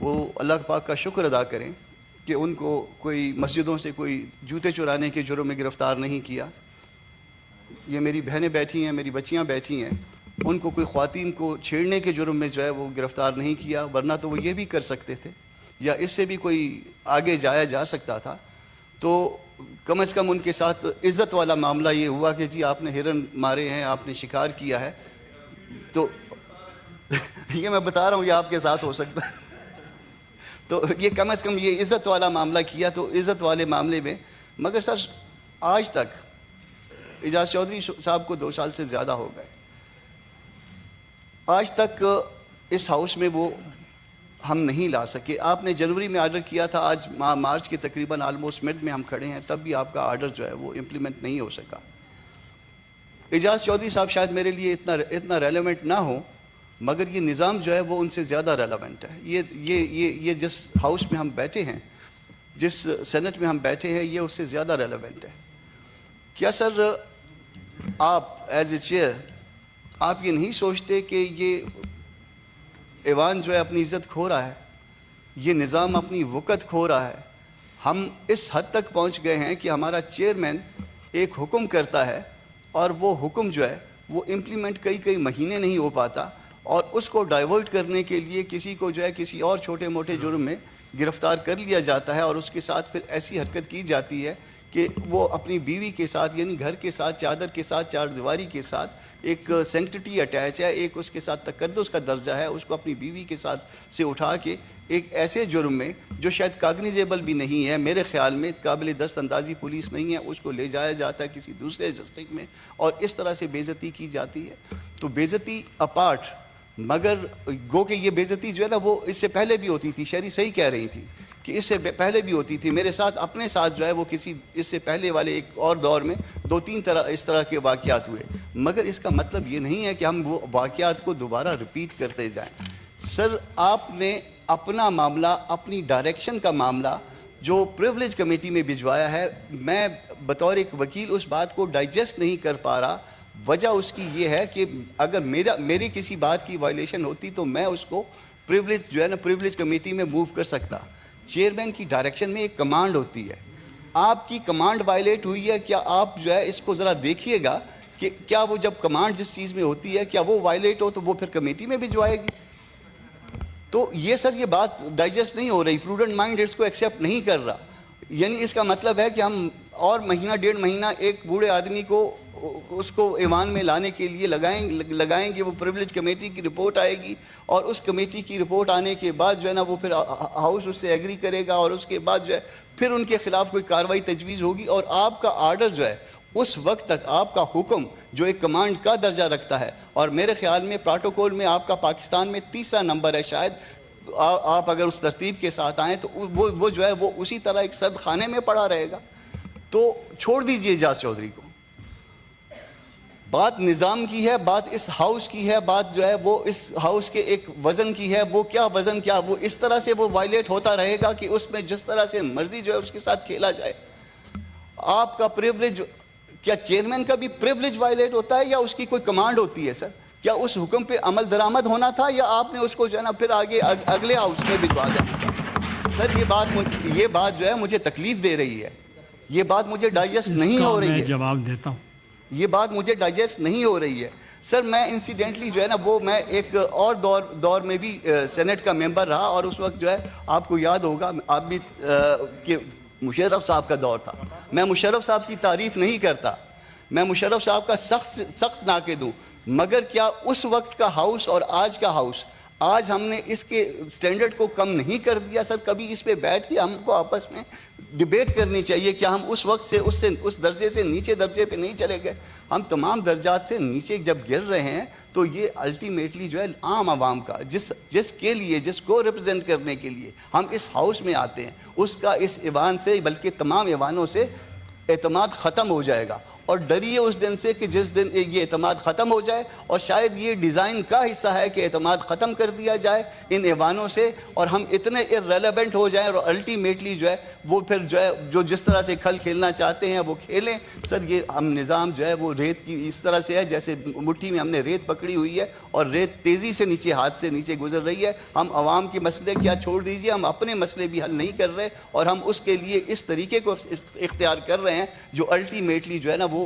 وہ اللہ پاک کا شکر ادا کریں کہ ان کو کوئی مسجدوں سے کوئی جوتے چرانے کے جرم میں گرفتار نہیں کیا. یہ میری بہنیں بیٹھی ہیں, میری بچیاں بیٹھی ہیں, ان کو کوئی خواتین کو چھیڑنے کے جرم میں جو ہے وہ گرفتار نہیں کیا, ورنہ تو وہ یہ بھی کر سکتے تھے یا اس سے بھی کوئی آگے جایا جا سکتا تھا. تو کم از کم ان کے ساتھ عزت والا معاملہ یہ ہوا کہ جی آپ نے ہرن مارے ہیں, آپ نے شکار کیا ہے. تو یہ میں بتا رہا ہوں یہ آپ کے ساتھ ہو سکتا ہے. تو یہ کم از کم یہ عزت والا معاملہ کیا. تو عزت والے معاملے میں مگر سر آج تک اعجاز چودھری صاحب کو 2 سال سے زیادہ ہو گئے, آج تک اس ہاؤس میں وہ ہم نہیں لا سکے. آپ نے جنوری میں آرڈر کیا تھا, آج مارچ کے تقریباً آلموسٹ مڈ میں ہم کھڑے ہیں, تب بھی آپ کا آرڈر جو ہے وہ امپلیمنٹ نہیں ہو سکا. اعجاز چودھری صاحب شاید میرے لیے اتنا ریلیونٹ نہ ہو, مگر یہ نظام جو ہے وہ ان سے زیادہ ریلیونٹ ہے. یہ جس ہاؤس میں ہم بیٹھے ہیں, جس سینٹ میں ہم بیٹھے ہیں, یہ اس سے زیادہ ریلیونٹ ہے. کیا سر آپ ایز اے چیئر آپ یہ نہیں سوچتے کہ یہ ایوان جو ہے اپنی عزت کھو رہا ہے, یہ نظام اپنی وقت کھو رہا ہے؟ ہم اس حد تک پہنچ گئے ہیں کہ ہمارا چیئرمین ایک حکم کرتا ہے اور وہ حکم جو ہے وہ امپلیمنٹ کئی مہینے نہیں ہو پاتا, اور اس کو ڈائیورٹ کرنے کے لیے کسی کو جو ہے کسی اور چھوٹے موٹے جرم میں گرفتار کر لیا جاتا ہے, اور اس کے ساتھ پھر ایسی حرکت کی جاتی ہے کہ وہ اپنی بیوی کے ساتھ, یعنی گھر کے ساتھ, چادر کے ساتھ, چار دیواری کے ساتھ ایک سینکٹٹی اٹیچ ہے, ایک اس کے ساتھ تقدس کا درجہ ہے, اس کو اپنی بیوی کے ساتھ سے اٹھا کے ایک ایسے جرم میں جو شاید کاگنیزیبل بھی نہیں ہے, میرے خیال میں قابل دست اندازی پولیس نہیں ہے, اس کو لے جایا جاتا ہے کسی دوسرے ڈسٹرکٹ میں اور اس طرح سے بے عزتی کی جاتی ہے. تو بے عزتی اپارٹ, مگر گو کہ یہ بے عزتی جو ہے نا وہ اس سے پہلے بھی ہوتی تھی. شہری صحیح کہہ رہی تھی کہ اس سے پہلے بھی ہوتی تھی. میرے ساتھ اپنے ساتھ جو ہے وہ کسی اس سے پہلے والے ایک اور دور میں 2-3 اس طرح کے واقعات ہوئے, مگر اس کا مطلب یہ نہیں ہے کہ ہم وہ واقعات کو دوبارہ ریپیٹ کرتے جائیں. سر آپ نے اپنا معاملہ, اپنی ڈائریکشن کا معاملہ جو پریولیج کمیٹی میں بھجوایا ہے, میں بطور ایک وکیل اس بات کو ڈائجسٹ نہیں کر پا رہا. وجہ اس کی یہ ہے کہ اگر میری کسی بات کی وائلیشن ہوتی تو میں اس کو پریولیج جو ہے نا پریولیج کمیٹی میں موو کر سکتا. چیئرمین کی ڈائریکشن میں ایک کمانڈ ہوتی ہے, آپ کی کمانڈ وائلیٹ ہوئی ہے, کیا آپ جو ہے اس کو ذرا دیکھیے گا کہ کیا وہ جب کمانڈ جس چیز میں ہوتی ہے کیا وہ وائلیٹ ہو تو وہ پھر کمیٹی میں بھجوائے گی. تو یہ سر یہ بات ڈائجسٹ نہیں ہو رہی, پروڈنٹ مائنڈ اس کو ایکسیپٹ نہیں کر رہا. یعنی اس کا مطلب ہے کہ ہم اور مہینہ 1.5 مہینہ ایک بوڑھے آدمی کو اس کو ایوان میں لانے کے لیے لگائیں گے. وہ پریولیج کمیٹی کی رپورٹ آئے گی اور اس کمیٹی کی رپورٹ آنے کے بعد جو ہے نا وہ پھر ہاؤس اس سے ایگری کرے گا, اور اس کے بعد جو ہے پھر ان کے خلاف کوئی کارروائی تجویز ہوگی, اور آپ کا آرڈر جو ہے اس وقت تک آپ کا حکم جو ایک کمانڈ کا درجہ رکھتا ہے, اور میرے خیال میں پروٹوکول میں آپ کا پاکستان میں 3را نمبر ہے شاید, آپ اگر اس ترتیب کے ساتھ آئیں تو وہ جو ہے وہ اسی طرح ایک سرد خانے میں پڑا رہے گا. تو چھوڑ دیجئے اعجاز چودھری کو, بات نظام کی ہے, بات اس ہاؤس کی ہے, بات جو ہے وہ اس ہاؤس کے ایک وزن کی ہے. وہ کیا وزن, کیا وہ اس طرح سے وہ وائلیٹ ہوتا رہے گا کہ اس میں جس طرح سے مرضی جو ہے اس کے ساتھ کھیلا جائے. آپ کا پریولیج, کیا چیئرمین کا بھی پریولیج وائلیٹ ہوتا ہے یا اس کی کوئی کمانڈ ہوتی ہے سر؟ کیا اس حکم پہ عمل درآمد ہونا تھا یا آپ نے اس کو جو ہے نا پھر آگے اگلے ہاؤس میں بھجوا دیا؟ سر یہ بات جو ہے مجھے تکلیف دے رہی ہے, یہ بات مجھے ڈائجسٹ نہیں ہو رہی ہے. میں جواب دیتا ہوں. یہ بات مجھے ڈائجسٹ نہیں ہو رہی ہے. سر میں انسیڈنٹلی جو ہے نا وہ میں ایک اور دور میں بھی سینٹ کا ممبر رہا, اور اس وقت جو ہے آپ کو یاد ہوگا آپ بھی کہ مشرف صاحب کا دور تھا. میں مشرف صاحب کی تعریف نہیں کرتا, میں مشرف صاحب کا سخت ناقد ہوں, مگر کیا اس وقت کا ہاؤس اور آج کا ہاؤس, آج ہم نے اس کے سٹینڈرڈ کو کم نہیں کر دیا سر؟ کبھی اس پہ بیٹھ کے ہم کو آپس میں ڈیبیٹ کرنی چاہیے. کیا ہم اس وقت سے اس درجے سے نیچے درجے پہ نہیں چلے گئے؟ ہم تمام درجات سے نیچے جب گر رہے ہیں تو یہ الٹیمیٹلی جو ہے عام عوام کا جس کے لیے, جس کو ریپرزینٹ کرنے کے لیے ہم اس ہاؤس میں آتے ہیں, اس کا اس ایوان سے بلکہ تمام ایوانوں سے اعتماد ختم ہو جائے گا. اور ڈریے اس دن سے کہ جس دن یہ اعتماد ختم ہو جائے، اور شاید یہ ڈیزائن کا حصہ ہے کہ اعتماد ختم کر دیا جائے ان ایوانوں سے، اور ہم اتنے ارریلیونٹ ہو جائیں، اور الٹیمیٹلی جو ہے وہ پھر جو ہے جو جس طرح سے کھل کھیلنا چاہتے ہیں وہ کھیلیں۔ سر یہ ہم نظام جو ہے وہ ریت کی اس طرح سے ہے جیسے مٹھی میں ہم نے ریت پکڑی ہوئی ہے، اور ریت تیزی سے نیچے ہاتھ سے نیچے گزر رہی ہے۔ ہم عوام کے مسئلے کیا چھوڑ دیجئے، ہم اپنے مسئلے بھی حل نہیں کر رہے، اور ہم اس کے لیے اس طریقے کو اختیار کر رہے ہیں جو الٹیمیٹلی جو ہے نا وہ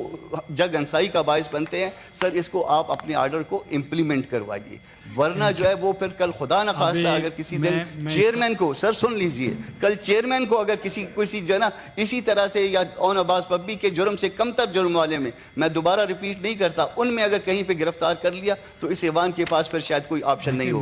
جگ انسائی کا باعث بنتے ہیں۔ سر اس کو آپ اپنے آرڈر کو امپلیمنٹ کروائیے، ورنہ جو ہے وہ پھر کل خدا نخواستہ اگر کسی دن چیئرمین کو، سر سن لیجئے، کل چیئرمین کو اگر کسی جو ہے نا اسی طرح سے یا اون عباس پبی کے جرم سے کم تر جرم والے میں دوبارہ ریپیٹ نہیں کرتا، ان میں اگر کہیں پہ گرفتار کر لیا تو اس ایوان کے پاس پھر شاید کوئی آپشن نہیں ہوگا۔